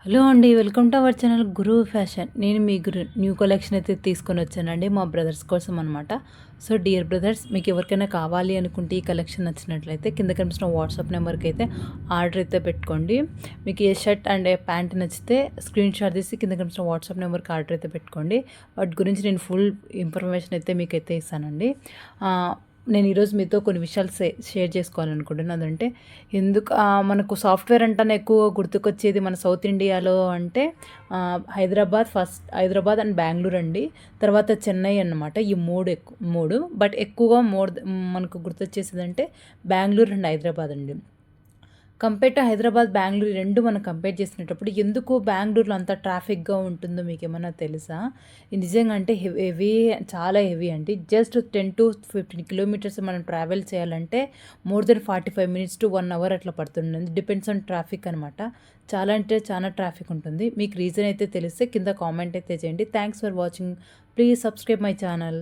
Hello అండి. Welcome to our channel Guru fashion. నేను మీ new collection అయితే తీసుకొని వచ్చానండి మా బ్రదర్స్ కోసం అనమాట. సో డియర్ బ్రదర్స్, మీకు ఎవరికైనా కావాలి అనుకుంటే ఈ కలెక్షన్ నచ్చినట్లయితే కింద కనిపిస్తున్న వాట్సాప్ నెంబర్కి అయితే ఆర్డర్ అయితే పెట్టుకోండి. మీకు ఏ షర్ట్ అండ్ ఏ ప్యాంట్ నచ్చితే స్క్రీన్ షాట్ తీసి కింద కనిపిస్తున్న వాట్సాప్ నెంబర్కి ఆర్డర్ అయితే పెట్టుకోండి. వాటి గురించి నేను ఫుల్ ఇన్ఫర్మేషన్ అయితే మీకైతే ఇస్తానండి. నేను ఈరోజు మీతో కొన్ని విషయాలు షేర్ చేసుకోవాలనుకుంటున్నాను. అదంటే మనకు సాఫ్ట్వేర్ అంటేనే ఎక్కువ గుర్తుకొచ్చేది మన సౌత్ ఇండియాలో అంటే హైదరాబాద్ అండ్ బెంగళూరు అండి. తర్వాత చెన్నై అన్నమాట. ఈ మూడు బట్ ఎక్కువగా మనకు గుర్తొచ్చేసేదంటే బెంగళూరు అండ్ హైదరాబాద్ అండి. కంపేర్ టు హైదరాబాద్, బెంగళూరు రెండు మనం కంపేర్ చేసినప్పుడు ఎందుకు బెంగళూరులో అంత ట్రాఫిక్గా ఉంటుందో మీకు ఏమన్నా తెలుసా? నిజంగా అంటే హెవీ, చాలా హెవీ అండి. జస్ట్ 10 to 15 కిలోమీటర్స్ మనం ట్రావెల్ చేయాలంటే more than 45 minutes to 1 hour అట్లా పడుతుంది. డిపెండ్స్ ఆన్ ట్రాఫిక్ అనమాట. చాలా అంటే చాలా ట్రాఫిక్ ఉంటుంది. మీకు రీజన్ అయితే తెలిస్తే కింద కామెంట్ అయితే చేయండి. Thanks for watching. Please subscribe my channel.